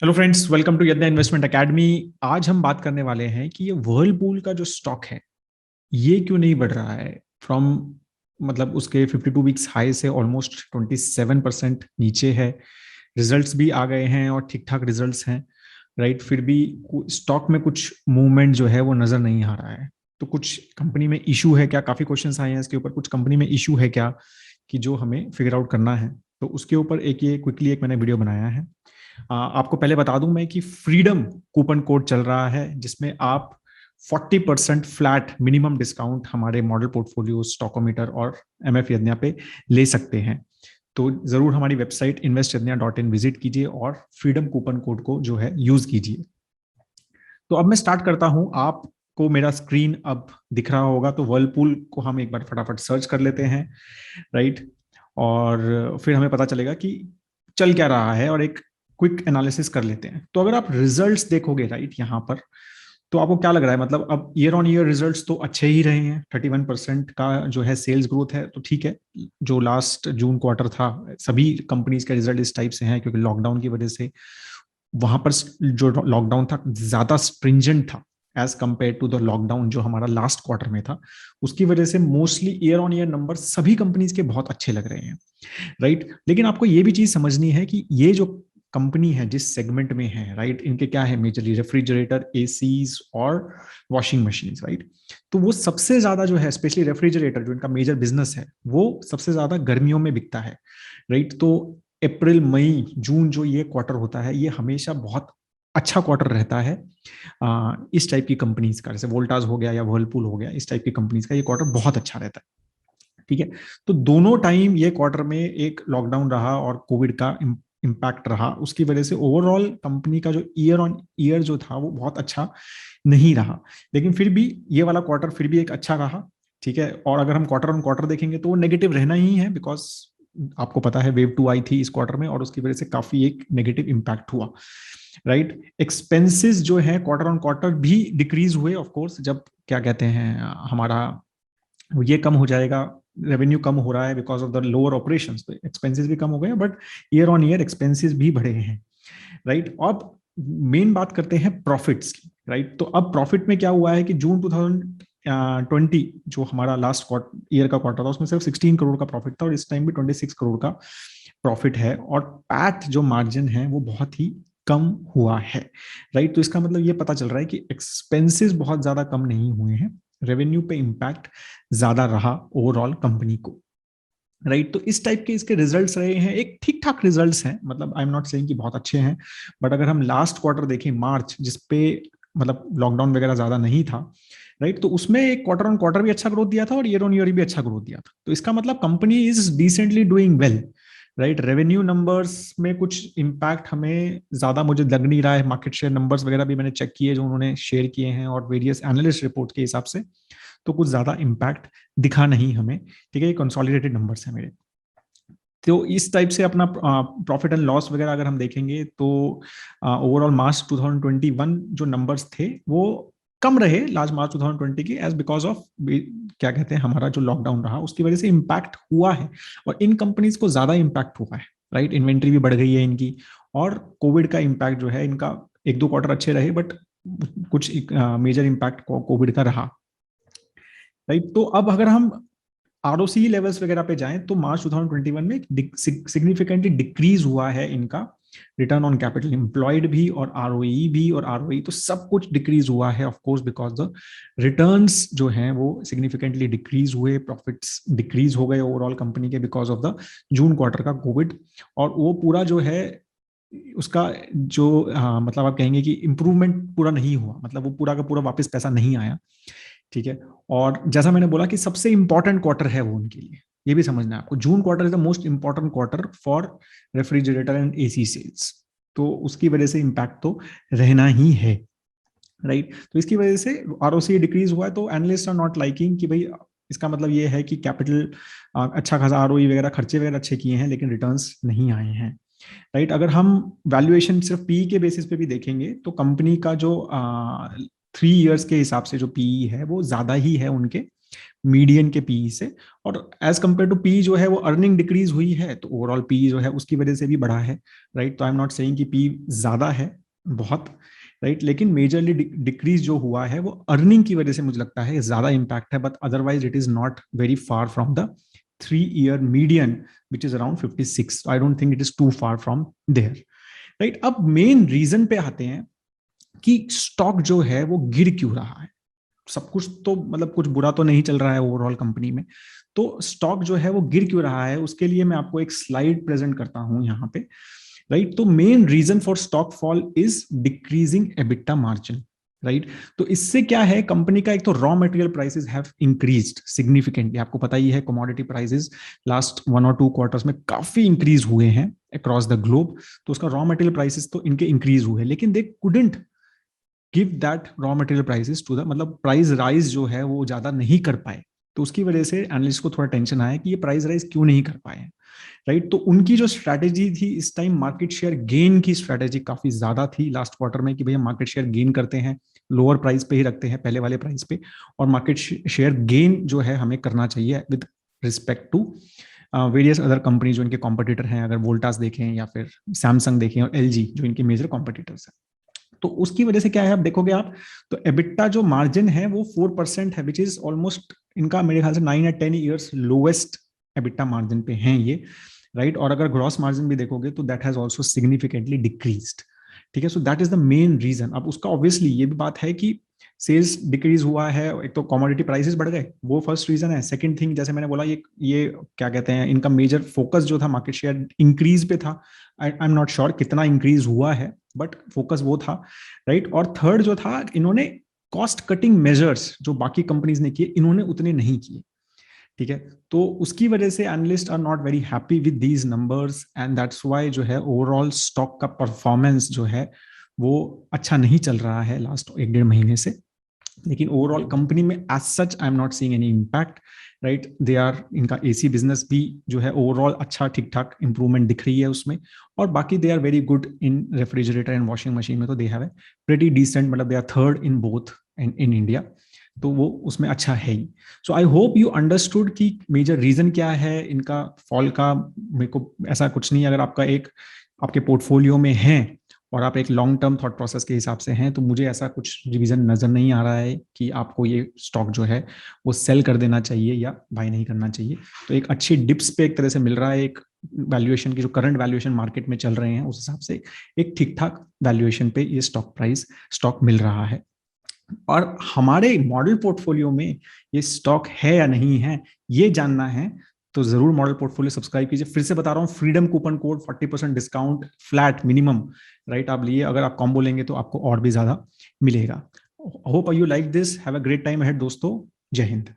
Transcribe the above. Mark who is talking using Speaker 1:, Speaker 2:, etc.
Speaker 1: Hello friends, welcome to यज्ञ investment academy. आज हम बात करने वाले हैं कि ये वर्लपूल का जो स्टॉक है ये क्यों नहीं बढ़ रहा है फ्रॉम मतलब उसके 52 वीक्स हाई से ऑलमोस्ट 27% नीचे है। रिजल्ट्स भी आ गए हैं और ठीक ठाक रिजल्ट्स हैं, राइट। फिर भी स्टॉक में कुछ मूवमेंट जो है वो नजर नहीं आ रहा है। तो कुछ कंपनी में इशू है क्या? काफी क्वेश्चंस आए हैं इसके ऊपर। कुछ कंपनी में इशू है क्या कि जो हमें फिगर आउट करना है। तो उसके ऊपर एक ये क्विकली एक मैंने वीडियो बनाया है। आपको पहले बता दूं मैं कि फ्रीडम कूपन कोड चल रहा है जिसमें आप 40% फ्लैट मिनिमम डिस्काउंट हमारे मॉडल पोर्टफोलियो स्टॉकोमीटर और एमएफ यज्ञ पे ले सकते हैं। तो जरूर हमारी वेबसाइट investयज्ञ.in विजिट कीजिए और फ्रीडम कूपन कोड को जो है यूज कीजिए। तो अब मैं स्टार्ट करता हूं। आपको मेरा स्क्रीन अब दिख रहा होगा, तो वर्लपूल को हम एक बार फटाफट सर्च कर लेते हैं, राइट। और फिर हमें पता चलेगा कि चल क्या रहा है और एक क्विक एनालिसिस कर लेते हैं। तो अगर आप रिजल्ट्स देखोगे, राइट, यहाँ पर, तो आपको क्या लग रहा है? मतलब अब ईयर ऑन ईयर रिजल्ट्स तो अच्छे ही रहे हैं। 31% का जो है सेल्स ग्रोथ है, तो ठीक है। जो लास्ट जून क्वार्टर था, सभी कंपनीज के रिजल्ट इस टाइप से हैं क्योंकि लॉकडाउन की वजह से वहां पर जो लॉकडाउन था ज्यादा स्ट्रिंजेंट था as compare to the lockdown जो हमारा लास्ट क्वार्टर में था। उसकी वजह से mostly year on year number सभी कंपनीज के बहुत अच्छे लग रहे हैं, राइट। लेकिन आपको ये भी चीज समझनी है कि ये जो कंपनी है जिस सेगमेंट में है, राइट, इनके क्या है? मेजरली रेफ्रिजरेटर, एसीज और वॉशिंग मशीन, राइट। तो वो सबसे ज्यादा जो है, स्पेशली रेफ्रिजरेटर जो इनका मेजर बिजनेस है, वो सबसे ज्यादा गर्मियों में बिकता है, राइट। तो अप्रैल मई जून जो ये क्वार्टर होता है ये हमेशा बहुत अच्छा क्वार्टर रहता है। इस टाइप की कंपनीज का, जैसे वोल्टास हो गया या वर्लपूल हो गया, इस टाइप की कंपनीज का ये क्वार्टर बहुत अच्छा रहता है, ठीक है। तो दोनों टाइम ये क्वार्टर में एक लॉकडाउन रहा और कोविड का इम्पैक्ट रहा, उसकी वजह से ओवरऑल कंपनी का जो ईयर ऑन ईयर जो था वो बहुत अच्छा नहीं रहा। लेकिन फिर भी ये वाला क्वार्टर फिर भी एक अच्छा रहा, ठीक है। और अगर हम क्वार्टर ऑन क्वार्टर देखेंगे तो वो नेगेटिव रहना ही है, बिकॉज आपको पता है वेव 2 आई थी इस क्वार्टर में और उसकी वजह से काफी एक नेगेटिव इम्पैक्ट हुआ, राइट। एक्सपेंसेस जो है क्वार्टर ऑन क्वार्टर भी डिक्रीज हुए, ऑफ कोर्स, जब क्या कहते हैं हमारा ये कम हो जाएगा, रेवेन्यू कम हो रहा है because of the lower operations, तो एक्सपेंसेस भी कम हो गए, but year on year expenses भी बढ़े हैं, राइट। अब मेन बात करते हैं प्रॉफिट्स की, राइट। तो अब प्रॉफिट में क्या हुआ है कि जून 2020 जो हमारा लास्ट ईयर का क्वार्टर था उसमें सिर्फ 16 करोड़ का प्रॉफिट था और इस टाइम भी 26 करोड़ का प्रॉफिट है। और पैट जो मार्जिन है वो बहुत ही कम हुआ है, राइट। तो इसका मतलब ये पता चल रहा है कि एक्सपेंसेस बहुत ज्यादा कम नहीं हुए हैं, रेवेन्यू पे इम्पैक्ट ज्यादा रहा ओवरऑल कंपनी को, राइट। तो इस टाइप के इसके रिजल्ट्स रहे हैं, एक ठीक ठाक रिजल्ट्स हैं, मतलब आई एम नॉट सेइंग कि बहुत अच्छे हैं। बट अगर हम लास्ट क्वार्टर देखें, मार्च, जिसपे मतलब लॉकडाउन वगैरह ज्यादा नहीं था, राइट, तो उसमें एक क्वार्टर ऑन क्वार्टर भी अच्छा ग्रोथ दिया था और ईयर ऑन ईयर भी अच्छा ग्रोथ दिया था। तो इसका मतलब company is decently doing well, right. Revenue numbers में कुछ इम्पैक्ट हमें ज्यादा मुझे लग नहीं रहा है। मार्केट शेयर नंबर्स वगैरह भी मैंने चेक किए जो उन्होंने शेयर किए हैं और वेरियस एनालिस्ट रिपोर्ट के हिसाब से, तो कुछ ज्यादा इम्पैक्ट दिखा नहीं हमें, ठीक है। ये कंसोलिडेटेड नंबर्स है मेरे। तो इस टाइप से अपना प्रॉफिट एंड लॉस वगैरह अगर हम देखेंगे तो ओवरऑल मार्च 2021 जो नंबर्स थे वो कम रहे लास्ट मार्च 2020 के, एज बिकॉज ऑफ क्या कहते हैं हमारा जो लॉकडाउन रहा उसकी वजह से इम्पैक्ट हुआ है और इन कंपनीज को ज्यादा इम्पैक्ट हुआ है, राइट। इन्वेंट्री भी बढ़ गई है इनकी और कोविड का इम्पैक्ट जो है इनका, एक दो क्वार्टर अच्छे रहे बट कुछ मेजर इम्पैक्ट कोविड का रहा, राइट। तो अब अगर हम आरओसी लेवल्स वगैरह पे जाएं तो मार्च 2021 में सिग्निफिकेंटली डिक्रीज हुआ है इनका रिटर्न ऑन कैपिटल एम्प्लॉयड भी और आरओई भी, और आरओई तो सब कुछ डिक्रीज हुआ है of course because the returns जो हैं वो सिग्निफिकेंटली डिक्रीज हुए, प्रॉफिट्स डिक्रीज हो गए ओवरऑल कंपनी के because of the June quarter का कोविड। और वो पूरा जो है उसका जो मतलब आप कहेंगे कि इंप्रूवमेंट पूरा नहीं हुआ, मतलब वो पूरा का पूरा वापस पैसा नहीं आया, ठीक है। और जैसा मैंने बोला कि सबसे इंपॉर्टेंट क्वार्टर है वो उनके लिए, ये भी समझना है आपको। June quarter is the most important quarter for refrigerator and AC sales, तो उसकी वजह से इंपैक्ट तो रहना ही है, राइट। तो इसकी वजह से आरओसी डिक्रीज हुआ है। तो एनालिस्ट आर नॉट लाइकिंग कि भाई इसका मतलब ये है कि कैपिटल अच्छा खासा आरओई वगैरह खर्चे वगैरह अच्छे किए हैं लेकिन रिटर्न्स नहीं आए हैं, राइट। अगर हम वैल्यूएशन सिर्फ पी के बेसिस पे भी देखेंगे तो कंपनी का जो 3 इयर्स के हिसाब से जो पीई है वो ज्यादा ही है उनके, मीडियन के पीई से, और एज कंपेयर टू पी जो है वो अर्निंग डिक्रीज हुई है तो ओवरऑल पी जो है उसकी वजह से भी बढ़ा है, राइट। तो आई एम नॉट सेइंग कि पी ज्यादा है बहुत, राइट, लेकिन मेजरली डिक्रीज जो हुआ है वो अर्निंग की वजह से मुझे लगता है ज्यादा इंपैक्ट है, but otherwise it is not very far from the 3 year median which is around 56. I don't think it is too far from there, right? अब मेन रीजन पे आते हैं कि स्टॉक जो है वो गिर क्यों रहा है। सब कुछ तो मतलब कुछ बुरा तो नहीं चल रहा है ओवरऑल कंपनी में, तो स्टॉक जो है वो गिर क्यों रहा है उसके लिए मैं आपको एक स्लाइड प्रेजेंट करता हूं यहाँ पे, राइट। तो main reason for stock fall is decreasing EBITDA margin, right. तो इससे क्या है, कंपनी का एक तो raw material prices have increased significantly, आपको पता ही है commodity prices last 1 or 2 quarters में काफी इंक्रीज हुए हैं अक्रॉस द ग्लोब, तो उसका रॉ मटेरियल प्राइसेस तो इनके इंक्रीज हुए, लेकिन they couldn't give that raw material prices to the, मतलब प्राइस राइज जो है वो ज्यादा नहीं कर पाए, तो उसकी वजह से एनालिस्ट को थोड़ा टेंशन आया कि ये प्राइस राइज क्यों नहीं कर पाए, राइट। तो उनकी जो स्ट्रैटेजी थी इस टाइम मार्केट शेयर गेन की स्ट्रैटेजी काफी ज्यादा थी लास्ट क्वार्टर में, कि भैया मार्केट शेयर गेन करते हैं, लोअर प्राइस पे ही रखते हैं पहले वाले प्राइस पे, और मार्केट शेयर गेन जो है हमें करना चाहिए with respect to various other company जो इनके कॉम्पिटिटर हैं, अगर वोल्टास देखें या फिर सैमसंग देखें और एलजी जो इनके मेजर कॉम्पिटिटर्स हैं। तो उसकी वजह से क्या है, आप देखोगे आप तो एबिटा जो मार्जिन है वो 4% है, विच इज ऑलमोस्ट इनका मेरे ख्याल से 9 or 10 years lowest EBITDA margin पे हैं ये, राइट। और अगर ग्रॉस मार्जिन भी देखोगे तो that has also significantly decreased, ठीक है। So that is the main reason. अब उसका ऑब्वियसली ये भी बात है कि सेल्स डिक्रीज हुआ है, एक तो कमोडिटी प्राइसेस बढ़ गए, वो फर्स्ट रीजन है। सेकंड थिंग जैसे मैंने बोला, ये क्या कहते हैं, इनका मेजर फोकस जो था मार्केट शेयर इंक्रीज पे था, आई एम नॉट श्योर कितना इंक्रीज हुआ है, बट फोकस वो था, राइट। और थर्ड जो था, इन्होंने कॉस्ट कटिंग मेजर्स जो बाकी कंपनीज ने किए इन्होंने उतने नहीं किए, ठीक है। तो उसकी वजह से analyst are not very happy with these numbers, and that's why जो है ओवरऑल स्टॉक का परफॉर्मेंस जो है वो अच्छा नहीं चल रहा है लास्ट 1-1.5 महीने से। लेकिन ओवरऑल कंपनी में as such I am not seeing any impact, right. They are, इनका एसी बिजनेस भी जो है ओवरऑल अच्छा ठीक ठाक इंप्रूवमेंट दिख रही है उसमें, और बाकी they are very good in refrigerator and washing machine में, तो they have a pretty decent, मतलब they are third in both in India, तो वो उसमें अच्छा है ही। So I hope you understood कि मेजर रीजन क्या है इनका फॉल का। मेरे को ऐसा कुछ नहीं, अगर आपका एक आपके पोर्टफोलियो में है और आप एक लॉन्ग टर्म थॉट प्रोसेस के हिसाब से हैं, तो मुझे ऐसा कुछ रिवीजन नजर नहीं आ रहा है कि आपको ये स्टॉक जो है वो सेल कर देना चाहिए या बाय नहीं करना चाहिए। तो एक अच्छी डिप्स पे एक तरह से मिल रहा है, एक वैल्यूएशन की जो करंट वैल्यूएशन मार्केट में चल रहे हैं उस हिसाब से एक ठीक ठाक वैल्यूएशन पे ये स्टॉक मिल रहा है। और हमारे मॉडल पोर्टफोलियो में ये स्टॉक है या नहीं है ये जानना है, तो जरूर मॉडल पोर्टफोलियो सब्सक्राइब कीजिए। फिर से बता रहा हूँ, freedom coupon code 40% discount flat minimum, right, आप लिए, अगर आप कॉम्बो लेंगे तो आपको और भी ज्यादा मिलेगा। Hope you like this, have a great time ahead दोस्तों, जय हिंद।